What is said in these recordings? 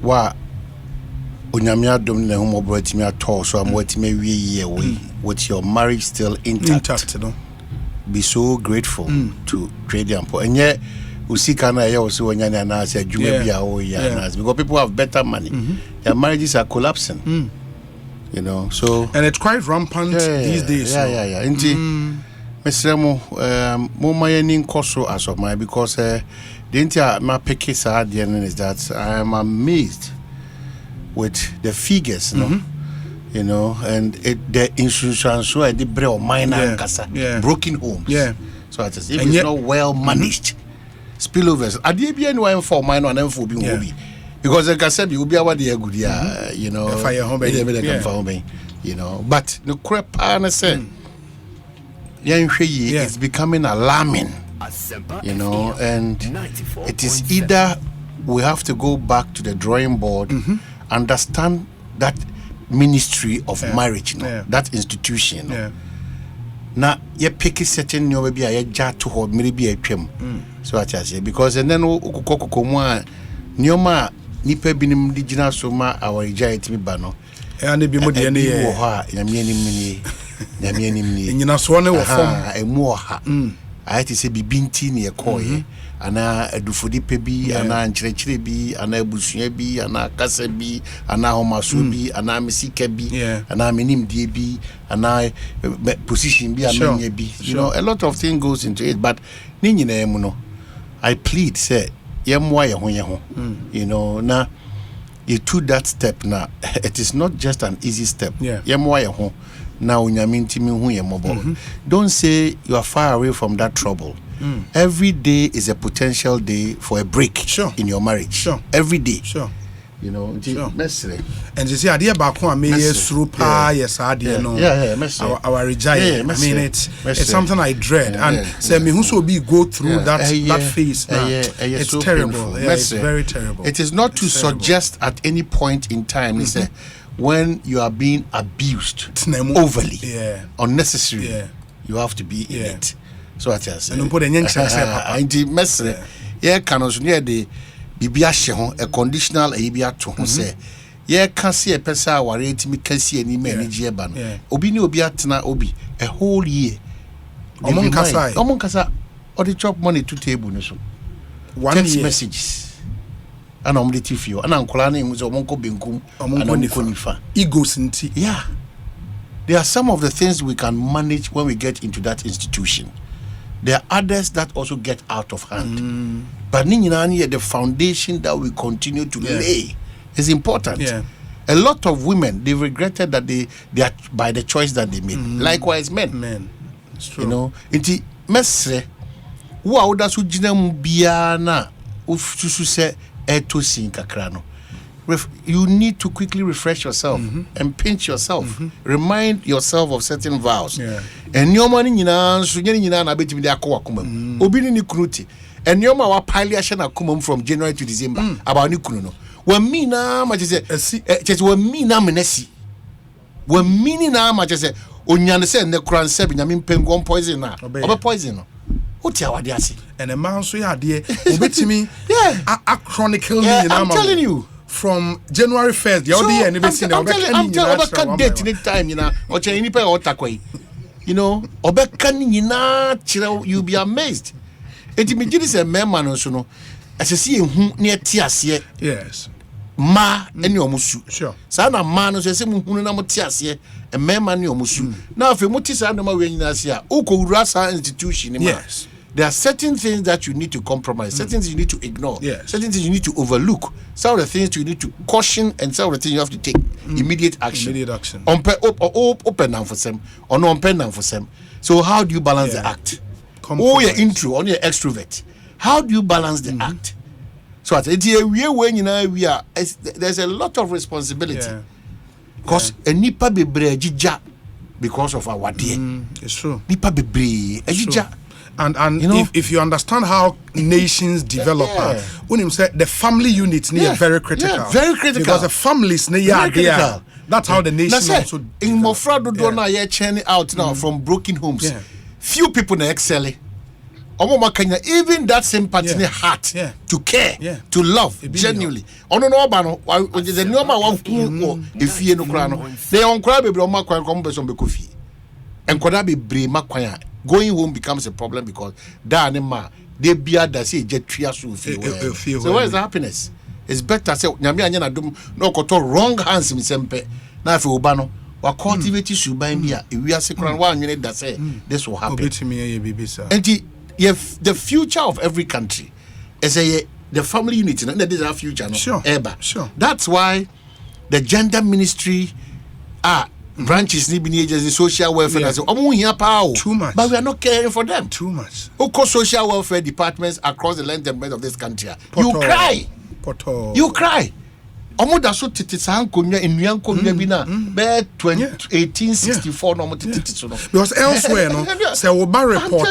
wa onyamia dom na homo bratimi ato so am watimi wie ye we with your marriage still intact no be so grateful to trade and enye usika na ye also onyane na say adwuma bia o ya na because people have better money their marriages are collapsing you know, so and it's quite rampant these days. Yeah. Indeed, Mr. Mo my koso as of my because the entire my picky side is that I am amazed with the figures, you know, and the insurance so the brew minor broken homes. So it is if it's not well managed, spillovers. I did be anyone for minor and for being hobby. Because like I said, you will be aware the good, you know, you know. But the crap I said, it's becoming alarming, you know, and it is either we have to go back to the drawing board, understand that ministry of marriage, that institution. Now, you pick a certain new baby, I jar to hold maybe a trim. So I say because and then Nyoma nipa binim digina so ma awarijait mi ba no e bi mo de ne ye wo ha nyame anim ni nyina so ne wo fom emu ha ayati se bibinti ne yekoye ana adufodi pe bi ana nkyerɛkyerɛ bi ana abusua bi ana kasa bi ana homaso bi ana mesika bi ana menimdie bi ana position bi amenya bi you know a lot of things goes into it but ni nyina emu no I plead say you know, now you took that step now. It is not just an easy step. Now don't say you are far away from that trouble. Every day is a potential day for a break in your marriage. Every day. You know, and you see, idea back home, me through yes, idea no. Our reject. I mean, it's something I dread, and say me who so be go through that phase. It's so terrible. It's very terrible. It is not to suggest at any point in time. It's when you are being abused overly, unnecessarily, you have to be in it. So I just say, and put a the bibia hye ho a conditional a bia to ho say ye ka se e pesa aware ntimi kasi ani manage ba no obi ni obi atena obi a whole year omon kasa or the chop money to table no so text messages ana omde tifio ana nkola na enzo omon ko benkum ana ko nifa egos nti there are some of the things we can manage when we get into that institution. There are others that also get out of hand. But the foundation that we continue to lay is important. A lot of women, they regretted that they are by the choice that they made. Likewise, men. It's true. You know, inti mesre wo awda so gina mu bia na ofusu se eto sin kakra no. You need to quickly refresh yourself and pinch yourself. Remind yourself of certain vows. And your money nyina so nyina na betimi de akwa akoma. Obi ni kruti. And your ma wa pile asha na akoma from January to December about ni kunu no. Wa mi na ma say just wa mi na menasi. Wa mi na ma say onyane say ne kran se nyame mpengon poison na. Obe poison no. Oti awade ase. And a man so ya de obetimi a chronicle ni na ma. I'm telling you. From January 1st, the other year, I'm telling date next time, you know, or any pay or takway. You know, you'll be amazed. It immediately say, man, so as I see who near Tias yet. Yes. Ma and your musu. Sure. Sana man who says, Tias yet, a man your musu. Now, if you mutis and my way in Asia, Oko Rasa institution. Yes. There are certain things that you need to compromise, certain things you need to ignore, certain things you need to overlook, some of the things you need to caution, and some of the things you have to take immediate action. Open down for them, or no open down for them. So how do you balance the act? Oh, your intro, on your extrovert. How do you balance the act? So it's a way when you know there's a lot of responsibility. Because a nipa bebre jija because of our dear. It's true. Nipa bebre jija. And you know, if you understand how nations develop, when you say the family units are very critical. Very critical. Because the families critical. That's how the nation also in Mofrado Dona churning out now from broken homes. Few people are excelling. even that sympathy heart to care, to love genuinely. Ono no ba no the normal one who if you no kra no they on kra bebre o makwan kom person be kofi enkoda bebre makwan going home becomes a problem because da ne ma they bia da say je twa so fi so where is the happiness? It's better say nyame anya na dum no koto wrong hands himself na afi oba no wa cultivate suban bia ewiase kra no wa anwene da say this will happen. And the future of every country is the family unity. And that is our future. No? Sure. That's why the gender ministry branches need agencies, social welfare. Too much. But we are not caring for them. Too much. Who call social welfare departments across the length and breadth of this country? You cry. You cry. Omoda so tete san konya enuan konya bi na be 1864 no tete so no because elsewhere no say we ba report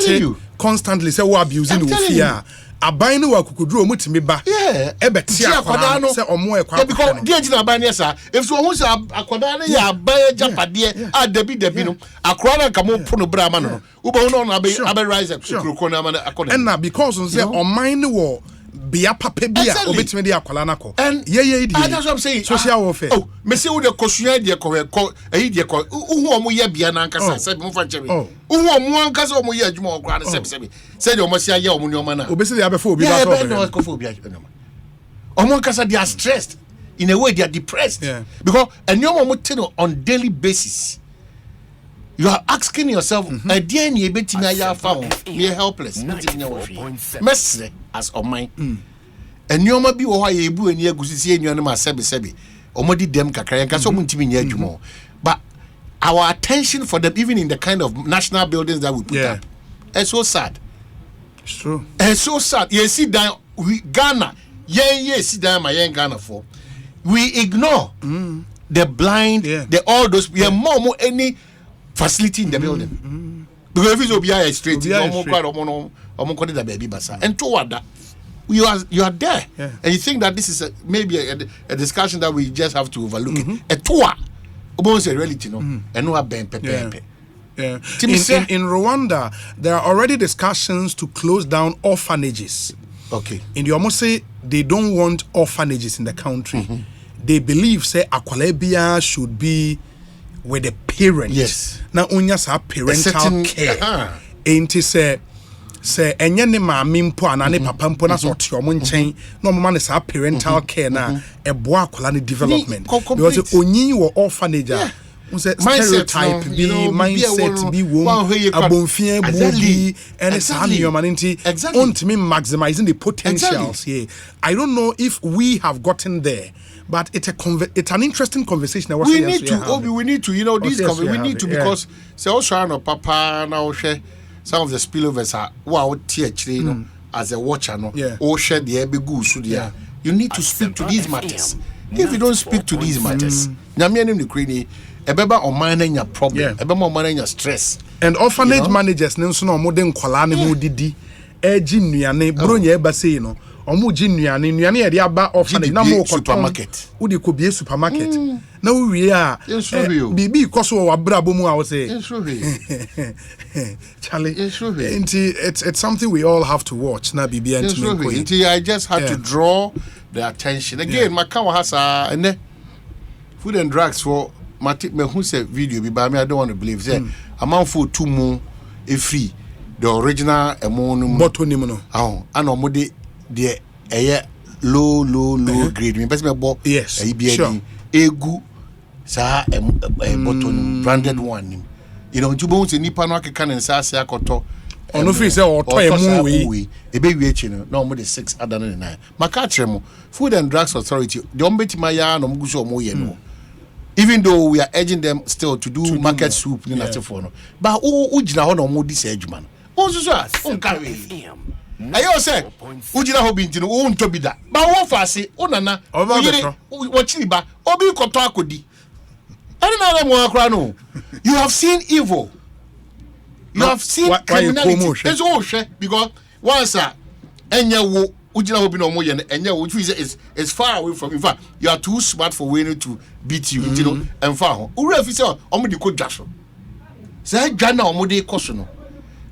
constantly say we abusing the fear aban no akukuduro mutimi ba e beti akwada no say omo ekwa because dey gina aban ne sa if so omo say akwada ne ya aban japade dabi no akwada na kamo pono bra ma no wo ba no na be rise up kroko na ma akwada and na because on say on mine wo bia papa bia obetime dey akwala nako ye that's what I'm saying social warfare me say wo de kosua de ko eyi de ko hu omo ye bia na nkasa se mo fa nchebe hu omo ankasa omo ye adwuma okra na sebe say de omo sia ye omo nyoma na obesi dey abefo obi ba so no ko fo obi nyoma omo ankasa they are stressed in a way they are depressed because anyoma omo tin on daily basis. You are asking yourself, a dear ni ebetimi aya found, you are helpless. Mesre as on mine. And you ma be wo ye bu ani agusi enu no ma sebe. Omodi dem kakra yanka so muntimi nya adwumo. But our attention for them even in the kind of national buildings that we put up. It's so sad. It's true. It's so sad. You see down we Ghana, see down my Ghana for. We ignore the blind, the all those more any facility in the building. Because if it's obia straight, and toward that, you are there, and you think that this is maybe a discussion that we just have to overlook. A tour, almost a reality, no, and no ben pepe. In Rwanda, there are already discussions to close down orphanages. Okay. In the almost say they don't want orphanages in the country. They believe say akwalebia should be with the parent. Yes. Now unya sa parental care. Enti say enye ne maami mpo anane papa mpo na so te omo nchen na omo ma sa parental care na ebo akwala ne development. Because onyi wo orphanage stereotype be mindset be wo abonfia bodi and exactly ontimi maximizing the potentials here. I don't know if we have gotten there. But it's an interesting conversation. We need to, you know, this we need to because say also no papa now share some of the spillovers are wow you know as a watcher no or share the ebe goose you need to speak to these matters. If you don't speak to these matters, nyame anim the crane ebeba on manage your problem, ebeba on manage your stress. And orphanage managers nso na omode nkwala ne ho didi eji nuane bro nya eba sei no omo ji nuane e de aba orphanage na mo supermarket wo de ko bie supermarket na wo wie a bibi koso wa brabo mu a wo say Charlie it's something we all have to watch na bibi and I just had to draw the attention again. Makawa has and food and drugs for me who said video bi ba me I don't want to believe say amount for 2 more e free the original amount botonim no and omode the low grade me person me yes sure egu sa bottom branded one you know you won't say nipa no akeka ne nsa ase akoto ono free say oto emu we e be wi echi no na omo de 6 other than 9 maka tremo Food and Drugs Authority the ombetima ya no mguso omo ye no even though we are urging them still to do market soup ni na tefo no but o gina ho na omo di say adwuma no o so o carry ayo say o gina ho bi ntino o nto bi da ba wo fa ase o nana o yire wo chiri ba obi koto akodi any na mo akra no you have seen evil. You have seen criminality. It's all share because once enya wo ujina ho bi no mo ye enya wo is far away from. In fact, you are too smart for winning to beat you, you know. And far ho. Ura fi say omo di ko dwaso. Say dwa na omo de koso no.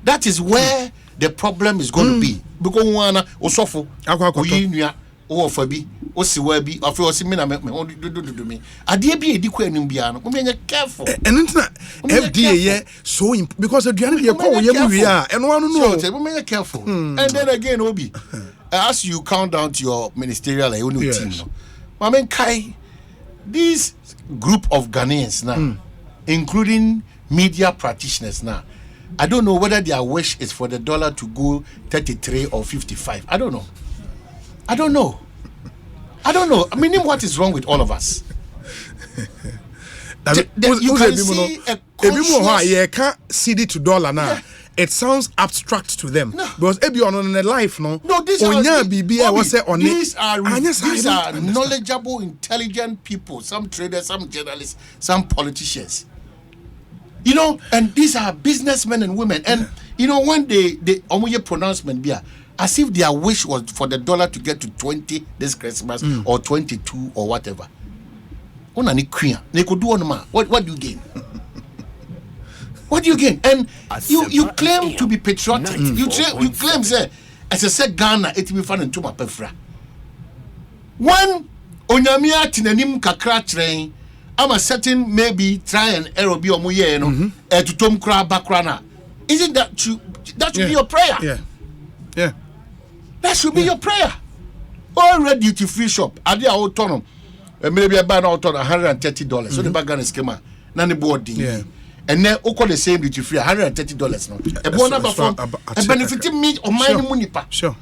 That is where the problem is going to be. Because one osofo oyinua o fabi o siwa bi afi o simi na me do me ade bi edi kwa nim bia no mo be careful and FDA so because aduane dey call we am wi a eno anu no so mo be careful and then again obi as you count down to your ministerial team no I mean kai this group of Ghanaians now including media practitioners now, I don't know whether their wish is for the dollar to go 33 or 55. I don't know. Meaning, what is wrong with all of us? You can see a conscious... CD to dollar now. Yeah. It sounds abstract to them. No. Because every on a life, no, these are knowledgeable, intelligent people, some traders, some journalists, some politicians. You know, and these are businessmen and women. And, you know, when they pronouncement be as if their wish was for the dollar to get to 20 this Christmas or 22 or whatever. What do you gain? What do you gain? And you claim to be patriotic. You claim, say, as I said, Ghana, it will be fun into my pefra. When Onyamia Tinanim Kakra train, I'm a certain maybe try and error be omuye no to tom kra bakrana. Isn't that should be your prayer? Yeah. That should be your prayer. Already duty free shop. Adi autonom. Maybe I buy an auto $130. So the bagan is schema. None board. Yeah. And then oko the same duty free $130 no. A bonus from a benefiting me or my money pa. Sure.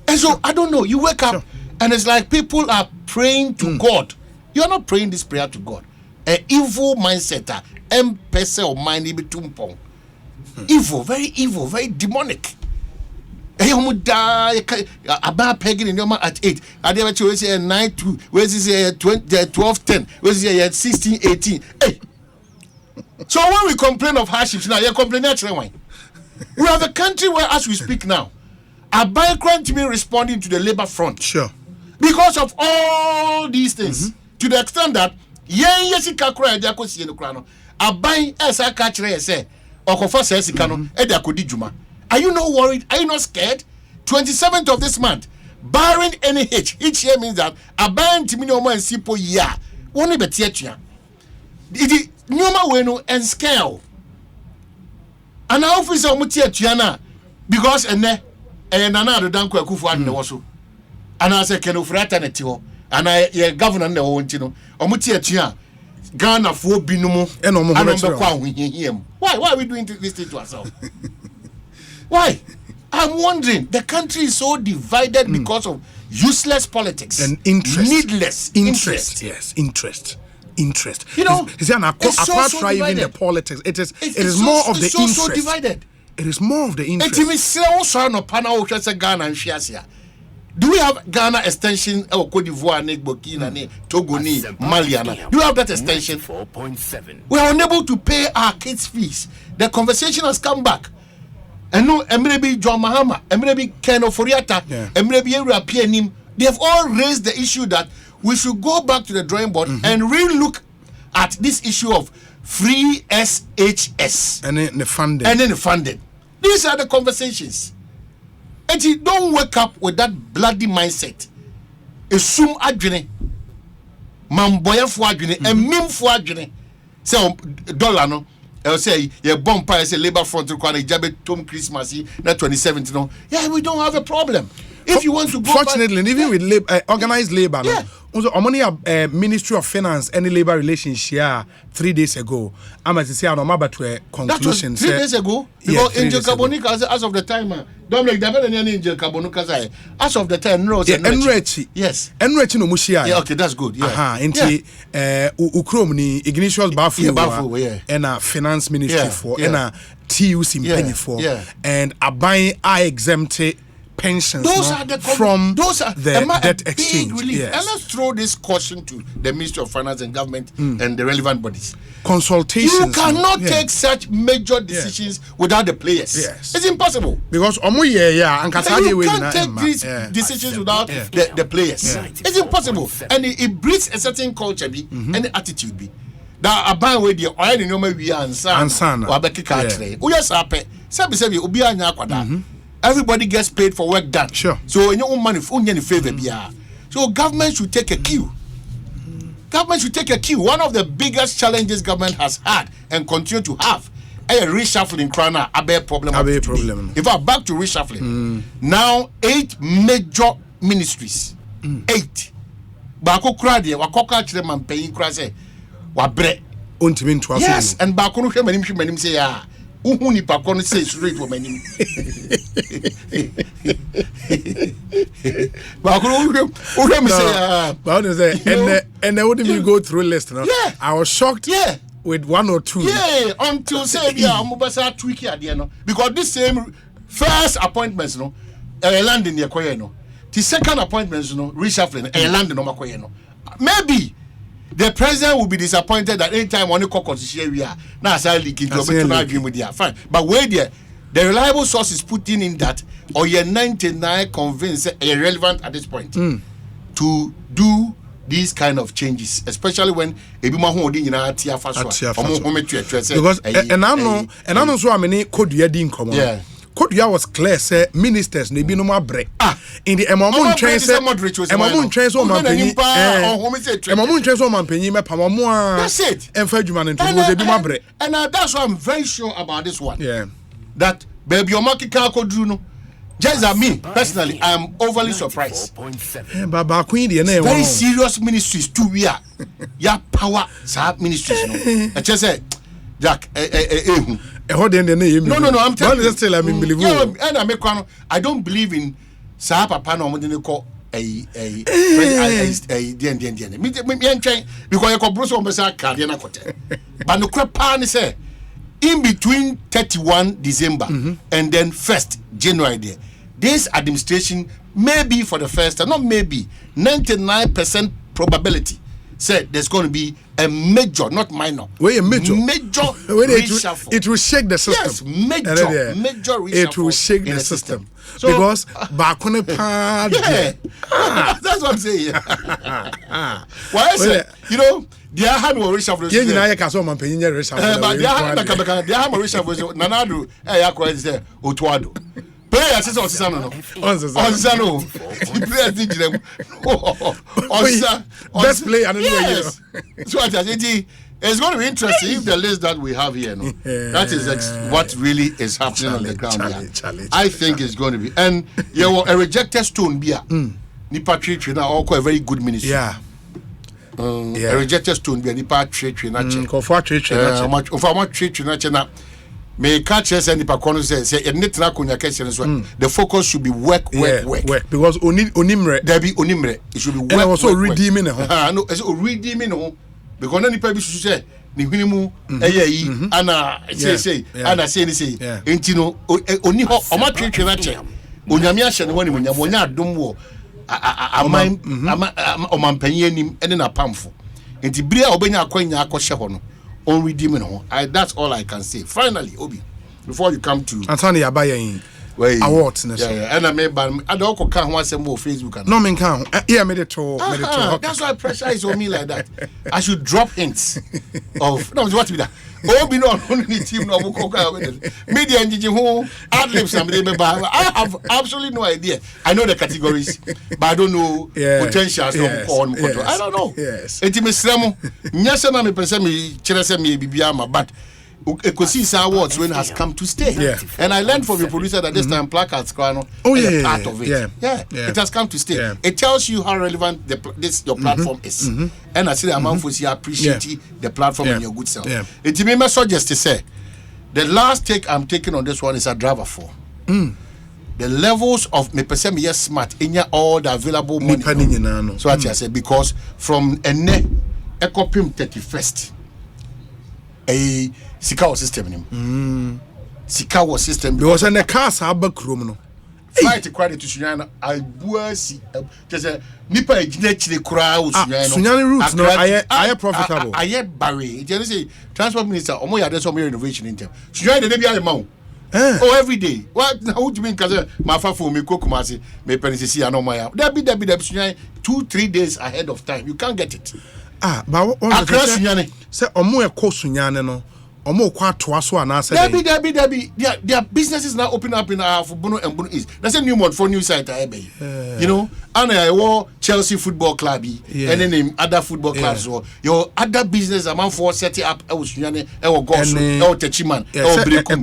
And so I don't know. You wake up and it's like people are praying to God. You are not praying this prayer to God. An evil mindset, M-pesa or mind be tumpong. Evil, very demonic. About pegging in your man at 8. I never to say 9-2. Where is it 12-10? Where is it 16-18? Hey. So when we complain of hardships now, you're complaining actually. We have a country where, as we speak now, a bankrupt to be responding to the labor front. Sure. Because of all these things. To the extent that yesika kura ede akosie no kura no aban esa ka kire say okofa say sika no ede akodi djuma. Are you not worried? Are you not scared? 27th of this month, barring any hitch. Each year means that aban timi no man sipo year woni betie atua. It nyoma we no and scale. And our officer omutie atua na because ene nana adodanko akufo ade wo so. And I say kenofrata na ti ho. And I governor na wonti no omuti atua Ghana fo binumu why are we doing this thing to ourselves? Why? I'm wondering. The country is so divided because of useless politics and interest, needless interest. Yes, interest. You know, apart from even the politics, it is more of the interest. So divided. It is more of the interest. Do we have Ghana extension or Cote d'Ivoire, Burkina, Togo, Mali? Do you have that extension? 4.7. We are unable to pay our kids' fees. The conversation has come back. And no, maybe John Mahama, maybe Ken Oforiata, maybe European. They have all raised the issue that we should go back to the drawing board and re-look at this issue of free SHS. And then the funding. These are the conversations. And you don't wake up with that bloody mindset. Assume adwene, mamboya fo adwene, emim fo adwene. Say dollar no, I say your bomb say labor front require jabe tom Christmas na 2017 no. Yeah, we don't have a problem. If you want to go fortunately, even with organized labor, no. Also, Ministry of Finance and Labor Relations share 3 days ago. I'm going to say I'm about to a conclusion. That was 3 days ago. Because Angel Carbonica, as of the time, Dominic David and Angel Carbonica, as of the time, no. Enrechi. Yes. Enrechi no Mushia. Yeah, okay, that's good. Yeah. Ukrom ni Ignatius Bafu and Finance Ministry for and TUC penny for and Abai I exempted pensions from the debt exchange. Yes. And let's throw this caution to the Ministry of Finance and Government and the relevant bodies. Consultations. You cannot take such major decisions without the players. Yes. It's impossible. Because you can't take these decisions without the players. Yeah. It's impossible. And it breeds a certain culture and attitude. that aban we dey oil ni nyoma wi ansa wa be kika atre wo yes ape sabi obi anya akwada everybody gets paid for work done sure so any money any favor bia so government should take a cue. Government should take a cue. One of the biggest challenges government has had and continue to have a reshuffling crana a problem. In fact, back to reshuffling. Now 8 major ministries. 8. Bako krade wakoka chile man paying krase wabre. Yes, and bako no manim say ya. Uhuni pakon say straight for manim. Bako say and then what did you go through list now? Yeah. I was shocked. Yeah. With 1 or 2. Yeah, until say mobasa tweaky at the end. Because this same first appointments no land in the koye no. The second appointments no reshuffling land no makoye no. Maybe the president will be disappointed that anytime one constitution we are now say leak into dream with their fine. But where the reliable source is putting in that or you're 99 convinced irrelevant at this point to do these kind of changes, especially when ebima ho odi nyina atia faso omo home twetwe because and I know so amene kodua di nkomo yeah kodua was clear say ministers na ebi no mabre in the emamun train say emamun train so mampanyi emamun train so mampanyi me pamamu a that's it emfa adwuma no nto was ebi mabre and that's why I'm very sure about this one yeah that baby omaki ka koduru no just as me personally I am overly surprised baba queen dey na very serious ministries too we are ya power sa ministries no I just say Jack no I'm telling you still I mean believe and I make I don't believe in sa papa no mo dey call me because you go bro so mo say card na kote but no crap ni say in between 31 December and then 1st January there, this administration maybe for the first time, not maybe, 99% probability said there's going to be a major, not minor. Wait a major reshuffle. It will shake the system. Yes, major reshuffle. It will shake the system. So, because back on the part, that's what I'm saying. Why I say, you know, they are having a reshuffle. Yeah, you know, I can't so man paying reshuffle. But they are having a reshuffle. Nanadu, I is there. Otuado. Players is on Sano. On Sano. The players did them. Best play and yes. So it's going to be interesting if the list that we have here. No, that is what really is happening on the ground here. I think it's going to be. And you know, a rejected stone beer. Nipa trade now also a very good ministry. Yeah. A rejected stone beer. Nipa trade na che. Kofa trade much trade na che na. May catch us and the Pacono says, the focus should be work. Because onimre there be onimre. It should be work. And also redeeming it. No, it's redeeming because any people should say, Nihimu, Anna say, Anna say, Intino, Oniho, Oma Trinache, Unyamia Shan, when Yamonia Dumbo, a mine, Omampanianim, and in a pamphlet. And Tibria Obena Quenya Koshahono. On redeeming that's all I can say. Finally, Obi, before you come to Anthony Abaye awards, and I made I don't count once more Facebook. No, man, count. Yeah, made it to. That's why pressure is on me like that. I should drop hints of no, what to be that. Obi no only team no media and who ad libs. I have absolutely no idea. I know the categories, but I don't know potentials. I don't know. Yes. Intimacy. Nyasema me person me chere me bibiama, but Ekosiisen Awards when has come to stay. Yeah. And I learned from the producer that this time placards part of it. Yeah. It has come to stay. Yeah. It tells you how relevant your platform is. And I say the amount for you appreciate the platform and your good self. It may suggest to say the last take I'm taking on this one is a driver for. The levels of me person yes smart in all the available money. So what I say because from Ekopim 31st a Sikawa system Sikawa system because in the cars have backroom no fight credit to Sunyana I was just a nipa ejinechire kura Sunyana Sunyana routes no I profitable I barry it say transport minister omo ya dey renovation in term Sunyana dey be amount oh every day what how do you mean cause my for me kokumasi me penisi anoma ya there be Sunyana 2-3 days ahead of time you can't get it. But what say omo ekọ sunyane no omo kwa toa so anase their businesses now open up in Bono and Bono East. That's a new one for new site you know, and I wore Chelsea Football Club and then other football clubs so your other business amount for setting up sunyane go techiman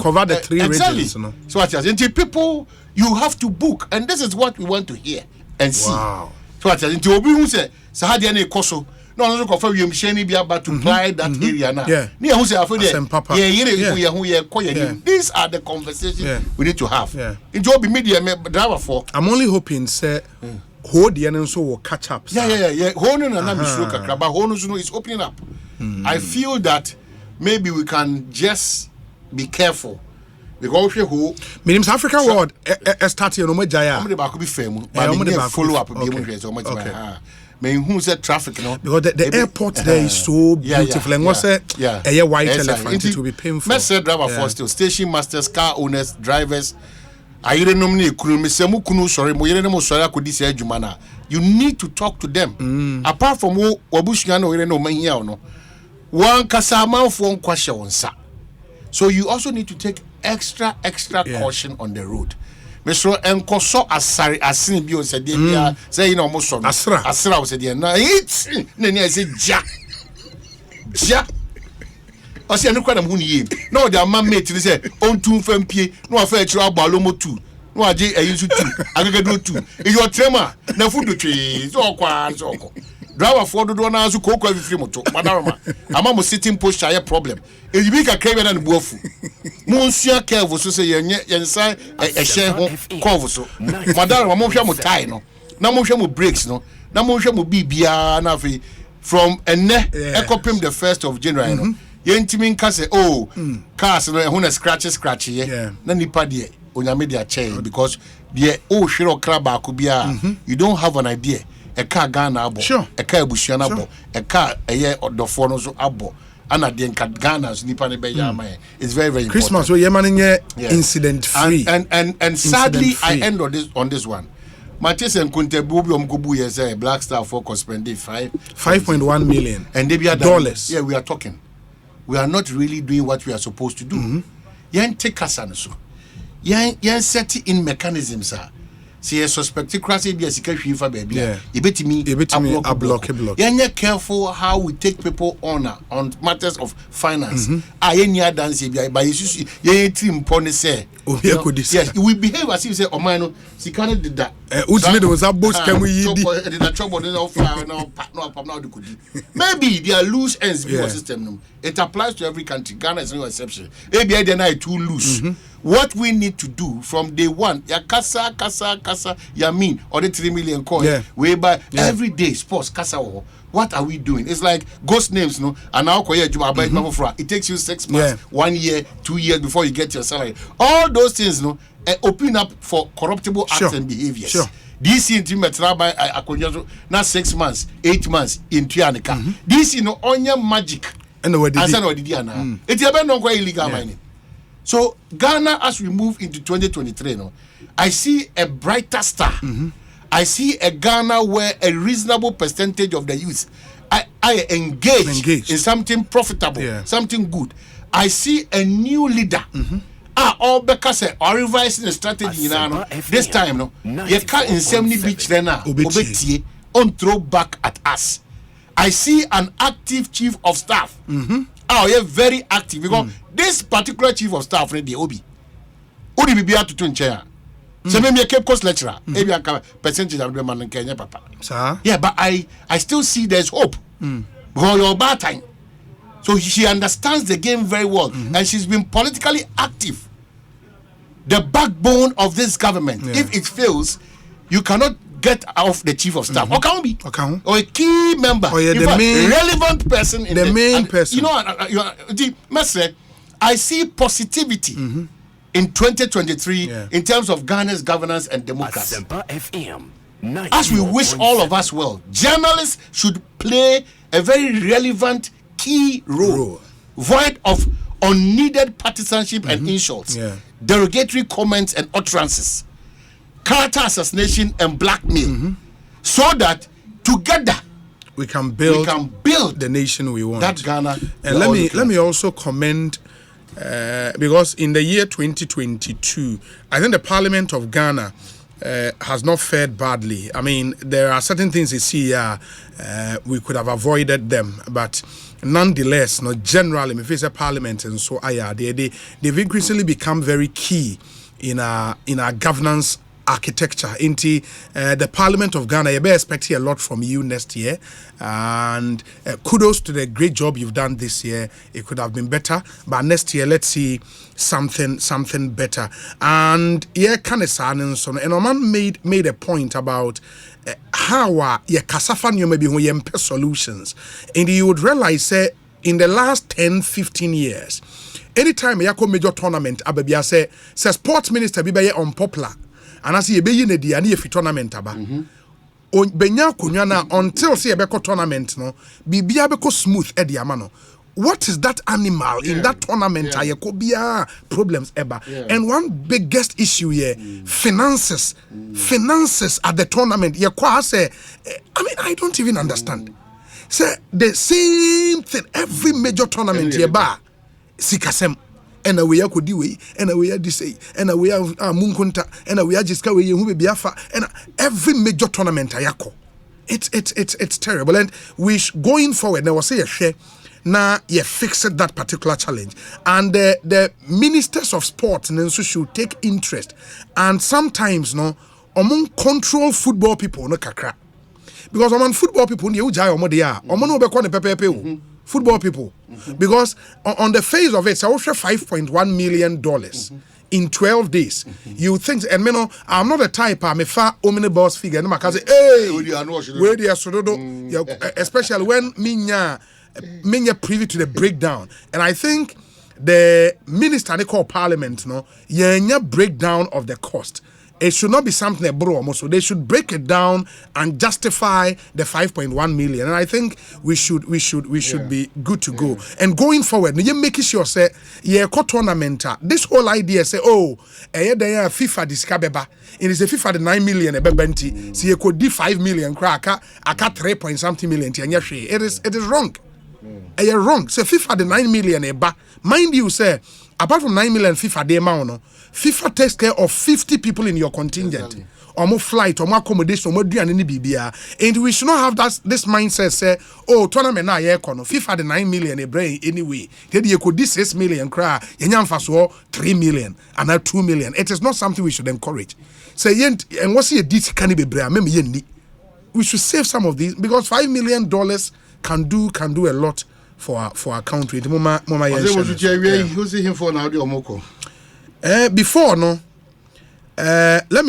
cover the three regions no. So what until people you have to book, and this is what we want to hear and see. Wow. So what until obi who say sahadi na ekoso no no confirm you machine be about to apply that area now. Near who say after these are the conversations we need to have. In job media driver for. I'm only hoping say hold the and so will catch up. Hold on and but hold is opening up. I feel that maybe we can just be careful. Because who means African world starting no majaya. I'm the be fair, but follow up so much who said traffic, you know? Because the airport there is so beautiful. And what's a white elephant, it will be painful. Message driver for still station masters, car owners, drivers. I didn't nominate Kunumisemu Kunu, sorry, Moyeno Soya could this Jumana. You need to talk to them. Apart from Wabushano, you know, Mahiano. One Kasama for one question, sir. So you also need to take extra caution on the road. Mr. Enkoso Asari Asin Bio said, say, you know, most of Asra was said, no, it's Nene, I said, Ja. I said, no, quite a moon. No, their man made to say, on 2 FMP, no affair to Balomo 2. No, I used to, I can do 2. If you are tremor, no food to trees, or quite so. Driver for the door now to cook every free motor. Madama, I'm sitting post a problem. If you make a craven and wolf, Monsieur Kelvo, so say, and sign a share cover so. Madama, Moshamo tie no. Now Moshamo breaks no. Now Moshamo be Nafi from a Ecopim the 1st of January. No. Yentimin Casse, cars no, scratchy, yeah. Nanipa de Onyamedia chain because the Shiro Kraba could be you don't have an idea. A car Ghana abo, a car Bushiana abo, a car a year or the Fornoso abo, and a den Ghana's Nipane Bayama. It's very, very Christmas, so you're manning incident free. And sadly, I end on this one. Matis and Kunte Bubium Gubu is Black Star Focus spending 5.1 million and they be dollars. Yeah, we are talking. We are not really doing what we are supposed to do. Yan take us and so. Yan set in mechanisms, sir. See a suspected crazy be a security for baby. You bet me a block. You're careful how we take people on matters of finance. I dance by you team pony say. Yes, we behave as if you say, oh man, she can't do that. Was a boss can we maybe they are loose ends system. It applies to every country. Ghana is no exception. Maybe I deny too loose. What we need to do from day one, ya kasa, ya mean, or the 3 million coin, whereby every day sports kasa. What are we doing? It's like ghost names, no? And now it takes you 6 months, 1 year, 2 years before you get your salary. All those things, no, open up for corruptible acts and behaviors. This intimate rabbi not 6 months, 8 months in Trianica. This onion magic. And the word it's a illegal mining. So Ghana, as we move into 2023, no, I see a brighter star. I see a Ghana where a reasonable percentage of the youth I engage in something profitable, something good. I see a new leader. All because or revising the strategy this time, no, you can't in 70 beach then on throw back at us. I see an active chief of staff. Yeah, very active because this particular chief of staff, the Obi, Odi be to turn chair. So maybe a Cape Coast lecturer, maybe a percentage of the man in Kenya, Papa. Yeah, but I still see there's hope. Because you're bad time. So she understands the game very well, and she's been politically active. The backbone of this government. If it fails, you cannot get off the chief of staff. Or can be. Or a key member. Or the main relevant person in the main person. You know, I see positivity in 2023 in terms of Ghana's governance and democracy. As we wish all of us well, journalists should play a very relevant key role, void of unneeded partisanship and insults, derogatory comments and utterances, character assassination and blackmail, so that together build the nation we want. That Ghana. And let me also commend because in the year 2022, I think the Parliament of Ghana has not fared badly. I mean, there are certain things you see we could have avoided them, but nonetheless, generally, if it's a parliament and so they've increasingly become very key in our governance architecture. Into the Parliament of Ghana, you better expect a lot from you next year, and kudos to the great job you've done this year. It could have been better, but next year let's see something better. And and Oman made a point about how kasafa maybe when solutions, and you would realize in the last 10-15 years, anytime you major tournament ababia say sports minister be unpopular. And as you be in the and if tournament aba benya konwa na until say ebeko tournament no bibia beko smooth e dia ma no. What is that animal in that tournament? Bia problems ever. And one biggest issue here, finances at the tournament. I don't even understand. Say the same thing every major tournament sikasem. And we are Kodiwe, and we are Disay, and we are Munkunta, and we are Jiska, we will be Biafra, and every major tournament ayako. It's terrible. And going forward, there was say a share. Now you fixed that particular challenge, and the ministers of sports and so should take interest. And sometimes among control football people no kakra, because among football people you jai omodia, omono be kone pepe. Football people, because on the face of it, it's also $5.1 million in 12 days. You think, and I'm not a type, I'm a far omnibus figure. And I say, hey, where they are, especially when minya privy to the breakdown. And I think the minister they call parliament, breakdown of the cost. It should not be something they borrow. So they should break it down and justify the 5.1 million. And I think we should be good to go. And going forward, you make sure say tournament. This whole idea say FIFA discabeba. It is a FIFA the 9 million ebenti. See you could do 5 million cracker. I got 3.something million. It is wrong. You're wrong. Say FIFA the 9 million eba. Mind you, say apart from 9 million FIFA the amount FIFA takes care of 50 people in your contingent. Or more flight, or more accommodation, or more do any BBA. And we should not have this mindset say, tournament na FIFA the 9 million a brain anyway. Then you could do 6 million cry, and 3 million, and now 2 million. It is not something we should encourage. Say and what's your dit can be brain? We should save some of these because $5 million can do a lot for our country. Who's him for now? Before let me